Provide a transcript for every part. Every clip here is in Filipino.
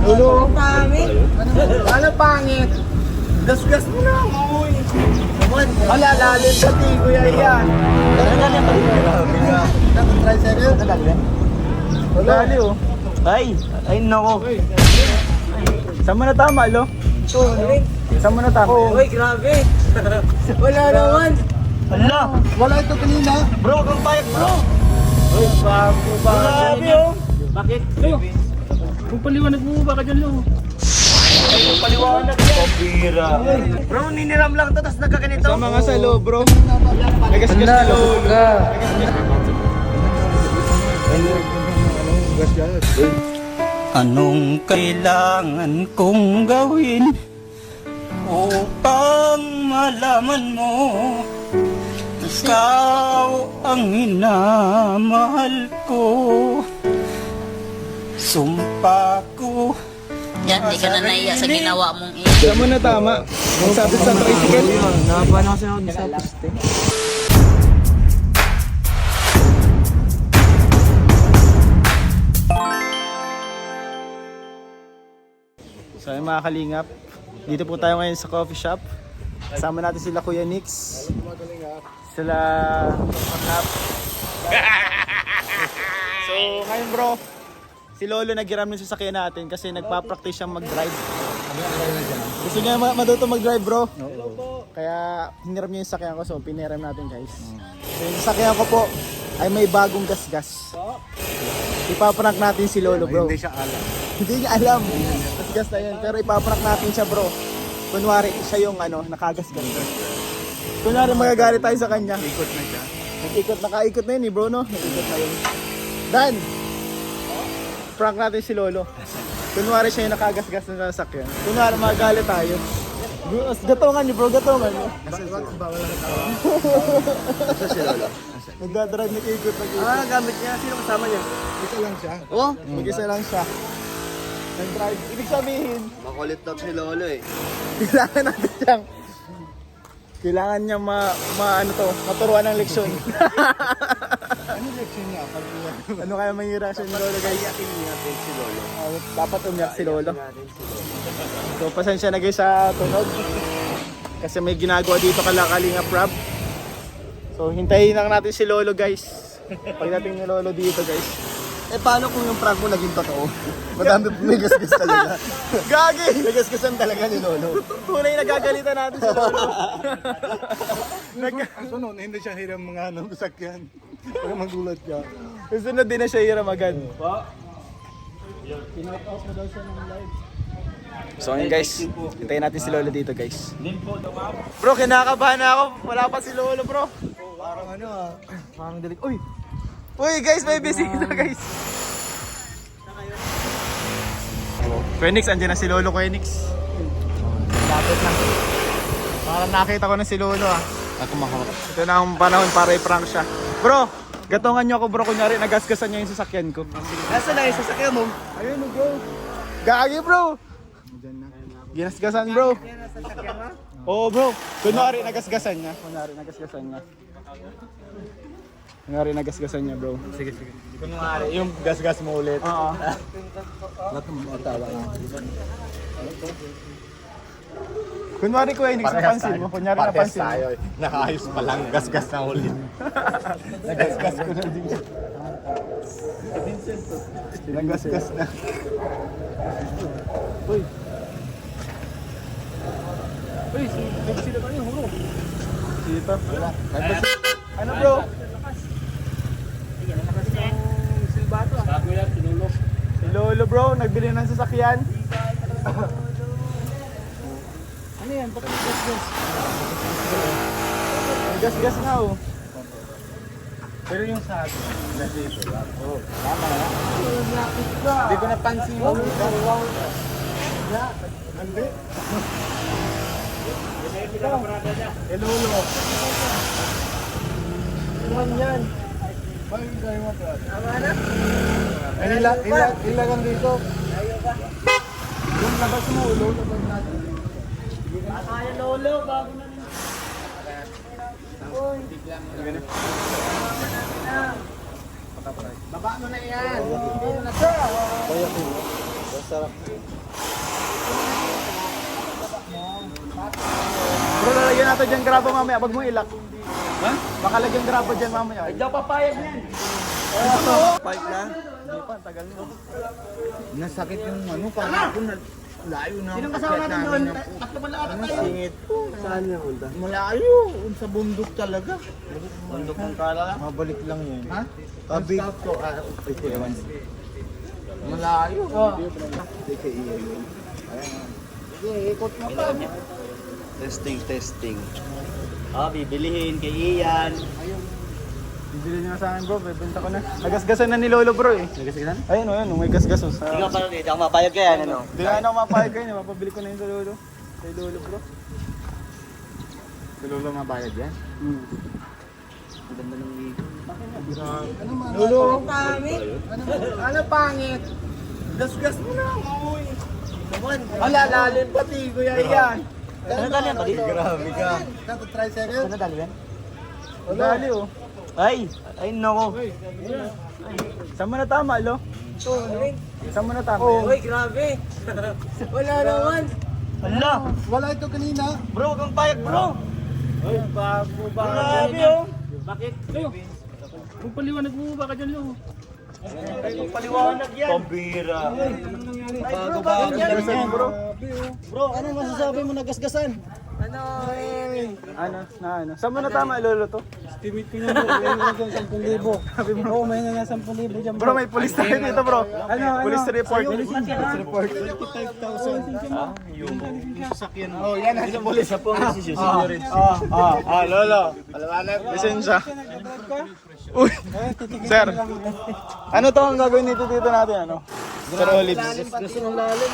Lolo, pangit. Ano pangit? Gas-gas mo na, uy. Malalalim sa tigo yan. Tricycle? Dali oh. Ay nako. Saan mo na tama, lo? Saan mo na tama? Uy, grabe. Wala naman. Ala! Wala ito kanina. Bro, kang payak, bro! Uy, bago ba? Grabe, oh! Bakit? Kung paliwanag mo ba ka dyan, lo? Ay, paliwanag yan! Pabira! Bro, niniram lang to, tapos nagkaganito. Sa mga salo, bro. Nagasgas na lo. Anong kailangan kong gawin upang malaman mo ikaw ang minamahal ko? Sumpa ko. Yan, di ka na naiya sa ginawa mong iyo. Saan mo na tama? Ang sabit sa tricycle. Nakapahan ako sa poste. So ayun mga kalingap, dito po tayo ngayon sa coffee shop. Kasama natin sila Kuya Nix. Sila Pangap. So ngayon bro, si Lolo naghiram ng sasakyan natin kasi nagpa-practice siyang mag-drive. Gusto niya matuto mag-drive bro. Kaya hiniram niya yung sasakyan ko, so piniram natin guys. So yung sasakyan ko po ay may bagong gasgas. Ipaprank natin si Lolo bro. Hindi siya alam. Hindi niya alam. Gasgas na yun. Pero ipaprank natin siya bro. Kunwari siya yung nakagasgas. Kunwari magagalit tayo sa kanya. Ikot na siya. Nakaikot na yun bro no? Nakikot na yun. Dan! Prank natin si Lolo. Kunwari siya yung nakagasgas ng sasakyan. Kunwari magagalit tayo. Gatungan niyo bro, gatungan niyo. Nagdadrive, nag-ikot. Gamit niya. Sino kasama niya? Isa lang siya. Oh? Mag-isa lang siya. Nag-drive. Ibig sabihin, Makulit daw si Lolo eh. kailangan natin siyang niya maturuan ng leksyon. Ano leksyon niya? Ano kaya mahira siya ni Lolo guys? Iyakin natin si Lolo. Dapat umiyak si Lolo. So pasensya na guys sa tunog. Kasi may ginagawa dito Kalingap Rob. So hintayin lang natin si Lolo guys. Pagdating ni Lolo dito guys. Eh paano kung yung prank mo naging totoo? Madami may gasgas talaga. Gagi! Nagasgasan talaga ni Lolo. Tunay nagagalitan natin si Lolo. Sunod, hindi siya hiram mga sakyan. Para magulat ka. Susunod din na siya hiram agad. So ngayon guys, hintayin natin si Lolo dito guys. Bro, kinakabahan na ako. Wala pa si Lolo bro. Parang parang delik. Uy! Uy guys, may bisita guys. Phoenix, andyan na si Lolo Phoenix. Lapit na. Parang nakita ko na si Lolo ah. Ako makawak. Ito na ang panahon para i-prank siya. Bro, gatungan niyo ako bro. Kunyari, nagasgasan niya yung sasakyan ko. Nasaan na yung sasakyan mo? Ayun bro. Gagi bro. Ginasgasan bro. Oo bro. Kunwari, nagasgasan niya. Kunwari, nagasgasan niya bro. Sige. Kunwari, yung gas-gas mo ulit. Oo. Lahat ng mga tawa. Kunwari ko Phoenix, napansin mo. Kunyari napansin mo. tayo. Nakaayos pa lang, gas-gas na ulit. Nagasgas ko na din siya. Nagasgas na. Uy. Uy, sila ba yun? Huro. Sita. Ano bro? Si Lolo bro, nagbili ng sasakyan. Ano yan? Ba't gas-gas? Gas-gas nga oh. Pero yung sa akin, nandito. Oo, tama na. Hindi ko napansin mo. Hindi. Lolo. Ano yan? Bakit tayo mo pa? Tama na? Ilagan dito. Yung labas mo, Lolo. Kaya Lolo, bago na rin. Uy. Baba mo na yan. Dito na siya. sarap. Bro, lalagyan natin dyan grabo mamaya. Wag mo ilak. Ha? Baka lagyan grabo dyan mamaya. Ay, daw papayag niyan. Fight na? Hindi pa, tagal na. Nasakit yung ano, kahapon na layo na. Sinong kasama natin doon? Tatlo pala ata tayo. Singit. Saan niya punta? Malayo. Sa bundok talaga. Bundok ng kala lang. Mabalik lang yun. Ha? Tabi. Ko, ewan. Malayo. Sige, ikot mo pa. Testing. Bibilihin kay Ian. Bibili niya sa akin bro, bebenta ko na. Nagasgasan na ni Lolo bro eh. Nagasigasan? Ayun o, may gasgas o. Ikaw pa rin, ako mapayag kaya, ano? Hindi na ako mapayag kayo, mapabili ko na yun sa Lolo. Kay Lolo bro. Si Lolo mapayag yan? Hmm. Ang ganda ng Lolo! Ano pangit? Gasgas mo na. Wala, lalim pati, Kuya Ian. Ano dali yan? Grabe ka. Ano dali yan? Dali oh. Ay nako. Saan mo na tama, Lo? Saan mo na tama yan? Grabe. Wala naman. Wala. Wala ito kanina. Bro, huwag kang payag, bro. Ay, bago ba? Grabe, oh. Bakit? Kung paliwanag mo ba ka dyan, Lo? Ay, paliwanag yan. Pambira. Bago-bago Gasgasan bro. Bro, ano masasabi mo na gasgasan? Ano? Saan mo na tama, Lolo to? Estimate ko nga bro. May nga 10,000. Sabi mo. Oo, may nga 10,000 dyan Bro, may police tayo dito bro. Police report. report. 25,000. Yung Sasakyan. oh, yan ang police sa police. Lolo. Lisensya. Uy, sir. Ano to ang gagawin nito dito natin, ano? Sir Olives. Gusto ng lalim.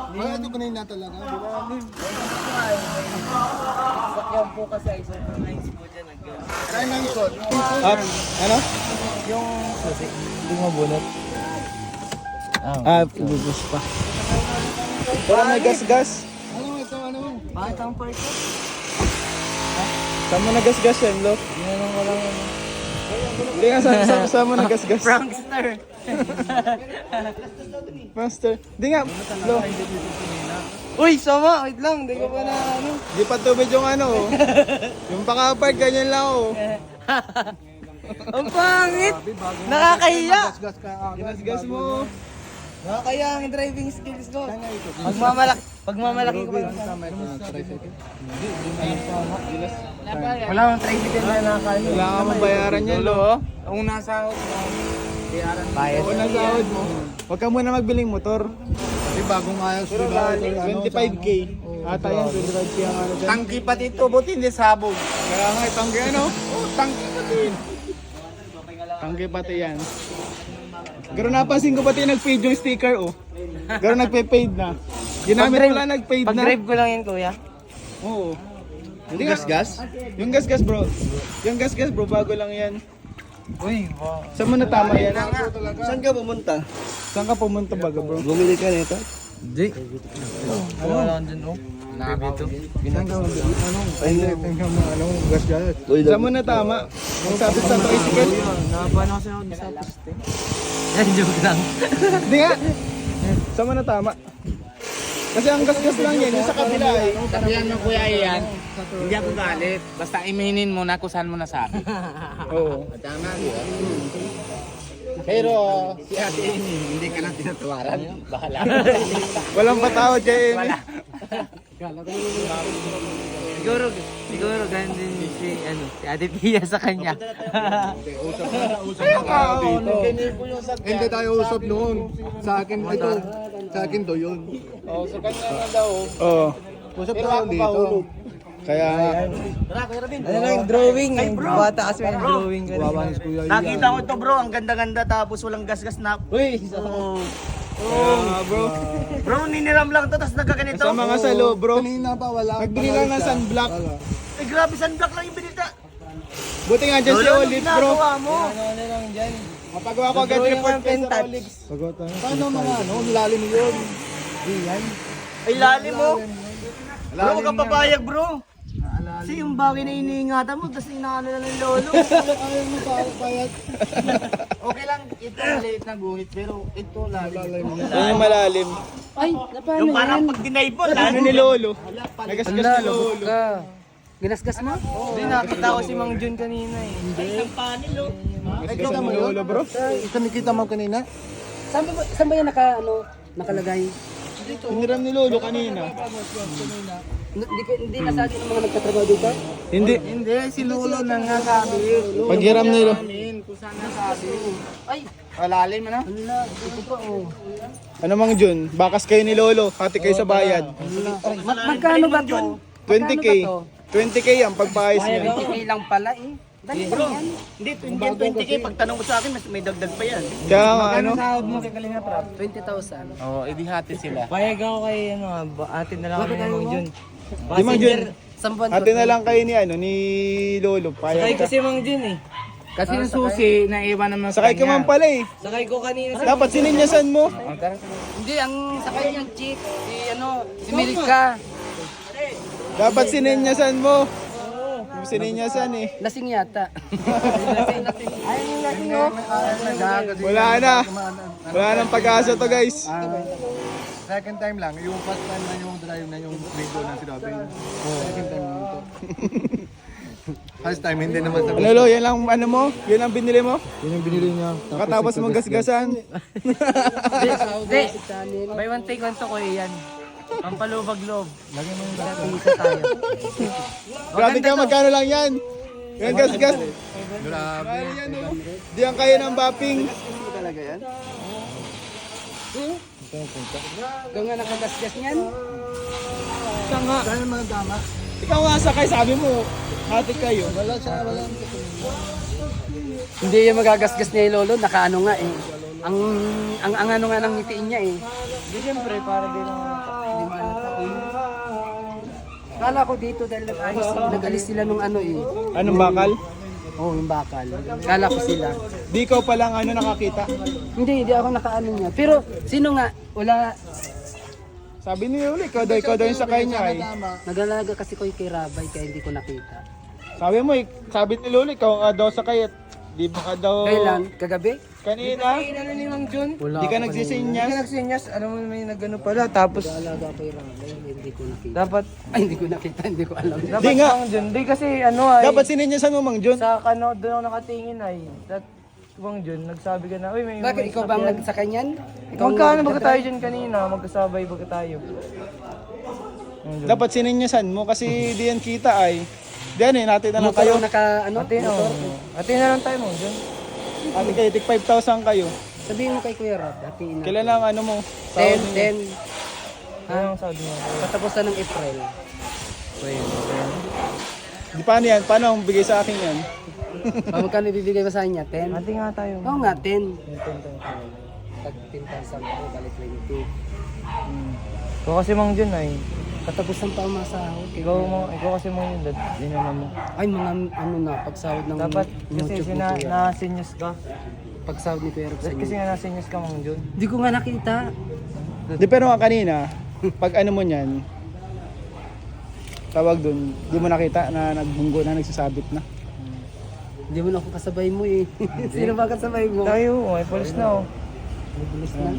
Wala ito kanina talaga. Sakyan po kasi ay sobrang nice po dyan. Kaya nang ikot. Ano? Hindi mabunot. Ubus pa. Wala may gas-gas. Ano ito, ano? Bakit ang part ko? Saan mo na gas-gas yan, Lo? Meron ko lang ano. Hindi nga, saan mo na gas-gas? Prankster. Master. Hindi nga, Lo. Uy, sama! Wait lang, hindi ko pa na ano. Di pa tubig yung ano, oh. Yung pang-apart, ganyan lang, oh. Ang pangit! Nakakahiya! Gas ka. Gas mo. Nakakahiya ang driving skills ko. Pagmamalaki ko pa lang. Wala akong tricycle na nakakahiya. Wala ka mabayaran yan, Lo, oh. Ang nasa ako, Bayad. Kung nasahod mo, huwag ka muna magbiling motor. Kasi bagong ayos. 25k. Ata yan, 25k ang ano dyan. Tangki pa dito, buti hindi sabog. Kaya nga, tangke ano? Oh, tangke pati. Tangke pati yan. Garo napansin ko pati nag-fade yung sticker, oh. Garo nagpe-fade na. Ginamit mo lang nag-fade na. Pag-drive ko lang yan, kuya. Oo. Yung gas-gas? Yung gas-gas, bro. Yung gas-gas, bro, bago lang yan. Uy, wow. Saan mo na tama yan? Saan ka pumunta? Saan ka pumunta baga, bro? Bumili ka nito? Hindi. Wala lang dyan, oh. Nakabito. Saan mo na tama? Magsabit sa tricycle? Napaano kasi ako sa poste. Yan, joke lang. Hindi nga. Saan mo na tama? Kasi ang gas-gas lang yan, yung sa kabila eh. Sabihan mo kuya Ian, hindi ako galit. Basta iminin mo na kung saan mo nasabi. Oo. Tama, di ba? Pero si Ate Amy, hindi ka na tinatawaran. Bahala. Walang patawad kay Amy. Siguro ganun din si Ate Pia sa kanya. Kaya nga, oo. Hindi tayo usap noon. Sa akin ito. Sa akin to yun. Oo, sa kanya na daw. Oo. Usap tayo dito. Kaya nga. Ano lang yung drawing? Yung bata kasi may drawing ka rin. Nakita ko to bro, ang ganda-ganda tapos walang gas-gas na. Uy! Kaya nga, bro. Bro, niniram lang to tapos nagkaganito. Sa mga salo, bro. Kanina pa wala. Nagbili lang ng sunblock. Eh grabe, sunblock lang yung binita. Buti nga dyan si Lolo, Olive, bro. ginagawa mo. Ano lang dyan? Mapagawa ko agad Drawing report ang kay Sir pentouch. Olive. Paano mga ano? Lalim yun. Di yan. Ay lalim mo. Bro, huwag kang papayag bro. Kasi yung bagay na iniingatan mo, tapos inaano na ng lolo. Ayaw mo payat. Okay lang, ito maliit na guhit, pero ito lalim. Yan yung malalim. Ay, napaano Yung parang pag dinaipon, Ano ni Lolo? Nagasgas ni Lolo. Ginasgas mo? Hindi, nakita ko si Mang Jun kanina eh. Nagasgas ni Lolo, bro. Ito nakita mo kanina? Saan ba yan nakalagay? Hiniram ni Lolo kanina. Hindi nasabi ng mga nagtatrabaho dito? Hindi. Hindi, si Lolo na nga sabi. Paghiram ni Lolo. Kung saan nasabi. Ay, Malalim ano? ala, ito pa oh. Ano Mang Jun? Bakas kayo ni Lolo. Hati kayo sa bayad. Magkano ba to? 20k. 20k ang pagpaayos niya. 20k lang pala eh. Dali lang yan. Hindi, 20k. Pag tanong mo sa akin, may dagdag pa yan. Kaya nga ano? Sahod mo kay Kalinga Prab? 20,000. Oo, edi hati sila. Payag ako kay atin na lang kami ng Mang Jun. Di Mang Jun. Sambuan Hati na lang kayo ni ni Lolo. Payag ka. Mang Jun eh. Kasi yung susi, naiwan naman Sakay ka man pala eh. Sakay ko kanina. Dapat sininyasan mo. Hindi, ang sakay niyang chick, si Milka. Dapat sininyasan mo. Sininyasan eh. Lasing yata. Ayun yung lasing oh. Wala na. Wala nang pag-asa to guys. Second time lang, yung first time na yung drive na yung video na sinabi. Second time lang ito. First time, hindi naman sabi. Ano Lo, yan lang ano mo? Yan ang binili mo? Yun yung binili niya. Katapos mong gasgasan. Hindi, buy one take one to ko yan. Pampalubag-loob. Lagyan mo yung isa tayo. Grabe ka, magkano lang yan? Yan gasgas. Grabe. Ano yan oh? Di ang kaya ng bapping. Talaga yan? Ikaw nga nakagasgas niyan. Saan mga dama? Ikaw nga sakay, sabi mo. Hati kayo. Wala siya, wala. Hindi yung magagasgas niya yung lolo, nakaano nga eh. Ang ano nga ng ngitiin niya eh. Hindi siyempre, para din ang hindi maalata ko yun. Kala ko dito dahil nag-alis sila nung ano eh. Anong bakal? Oo, yung bakal. Kala ko sila. Di ikaw palang ano nakakita. Hindi ako nakaano niya. Pero sino nga, wala, Sabi ni Lolo, ikaw daw yung sakay niya eh. nag-alaga kasi ko kay Rabay kaya hindi ko nakita. Sabi mo, sabi ni Lolo, ikaw nga daw sakay at di ba ka daw... Kailan? Kagabi? Kanina? Ano ni Mang Jun? Di ka nagsisinyas? Nagsinyas, alam mo may nagano pala, tapos... Nag-alaga kay Rabay, hindi ko nakita. Dapat, ay hindi ko nakita, hindi ko alam. Di nga. Hindi kasi ano ay... Dapat sininyasan mo, Mang Jun. Sa ano, doon ako nakatingin ay, that Mang Jun, nagsabi ka na, uy may... Bakit ikaw ba ang nagsakay niyan? Magkano ba tayo dyan kanina? Magkasabay ba tayo? Dapat sininyasan mo kasi di yan kita ay. Di yan eh, natin na lang kayo. Naka, ano? Atin na lang tayo mo, Jun. Ate kayo, tig 5,000 kayo. Sabihin mo kay Kuya Rob, atin na. Kailan lang ano mo? 10. Anong sabi mo? Katapusan ng April. Di paano yan? Paano ang bigay sa akin yan? Magkano ibibigay ko sa kanya? 10? Ate nga tayo. Oo nga, 10. Tag 10,000 ako, balik 20. Ikaw kasi Mang Jun ay. Katapusan pa ang masahod. Ikaw kasi Mang Jun, din naman mo. Ay, mga ano na, pagsahod ng Dapat kasi YouTube ni Kuya. nasinyos ka. Pagsahod ni Kuya Rob sa Dapat kasi inyo. nga nasinyos ka Mang Jun. Hindi ko nga nakita. Di pero nga kanina, pag ano mo niyan, tawag dun, di mo nakita na nagbunggo na, nagsasabit na. Hindi mo na ako kasabay mo eh. Sino ba kasabay mo? Tayo, may polis na oh. Bilis na.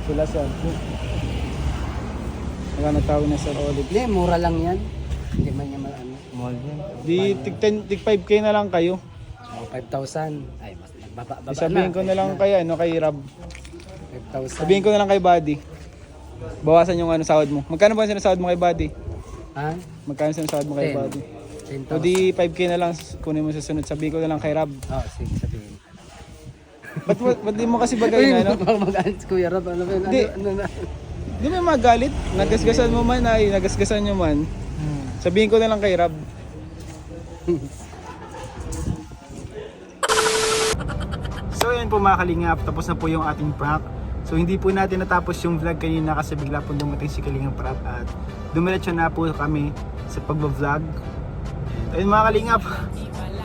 Sila sa... Wala nagtawag na sa ulit. Hindi, mura lang yan. Hindi man niya maano. Mahal yan. Di tig 5k na lang kayo. 5,000. Ay, mas nagbaba na. Sabihin ko na lang kay ano kay Rob. 5,000. Sabihin ko na lang kay Buddy. Bawasan yung ano sahod mo. Magkano ba ang sinasahod mo kay Buddy? Ha? Magkano sinasahod mo kay 10. Buddy? 10,000. O di 5k na lang kunin mo sa sunod. Sabihin ko na lang kay Rob. Oh, sige, sabihin. Ba't di mo kasi bagay na ano? Mag-alis Kuya Rob. Ano ba yun? Hindi. Ano na? Di mo magalit. Nagasgasan mo man ay nagasgasan nyo man. Sabihin ko na lang kay Rob. So yun po mga kalingap, tapos na po yung ating prank. So hindi po natin natapos yung vlog kanina kasi bigla po dumating si Kalingap Prab at dumiretso na po kami sa pagbablog. Ayun mga kalingap,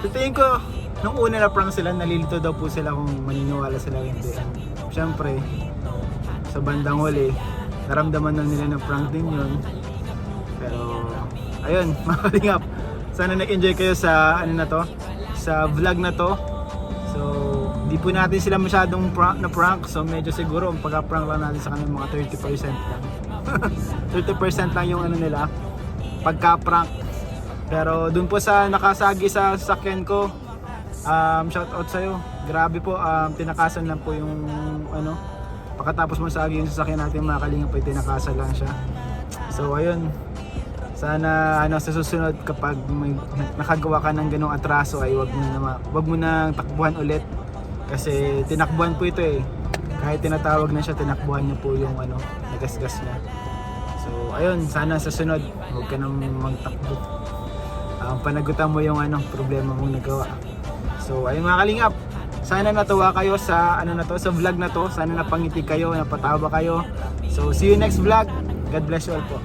tingin ko nung una na prank sila, nalilito daw po sila kung maniniwala sila o hindi. Siyempre, sa bandang huli, naramdaman na nila na prank din yun. Pero ayun mga kalingap, sana nag-enjoy kayo sa ano na to, sa vlog na to. So, di po natin sila masyadong na-prank. So, medyo siguro ang pagka-prank lang natin sa kanila mga 30% lang. 30% lang yung ano nila, pagka-prank. Pero dun po sa nakasagi sa sasakyan ko, shout out sa'yo. Grabe po, tinakasan lang po yung ano, pagkatapos masagi yung sasakyan natin mga kalingap ay tinakasan lang siya. So, ayun. Sana ano sa susunod kapag may nakagawa ka ng ganong atraso ay wag mo nang takbuhan ulit kasi tinakbuhan po ito eh. Kahit tinatawag na siya, tinakbuhan niya po yung ano, nagasgas niya. So ayun, sana sa sunod wag ka nang magtakbo. Panagutan mo yung ano, problema mong nagawa. So ayun mga kalingap, sana natuwa kayo sa ano na to, sa vlog na to. Sana napangiti kayo, napatawa kayo. So see you next vlog. God bless you all po.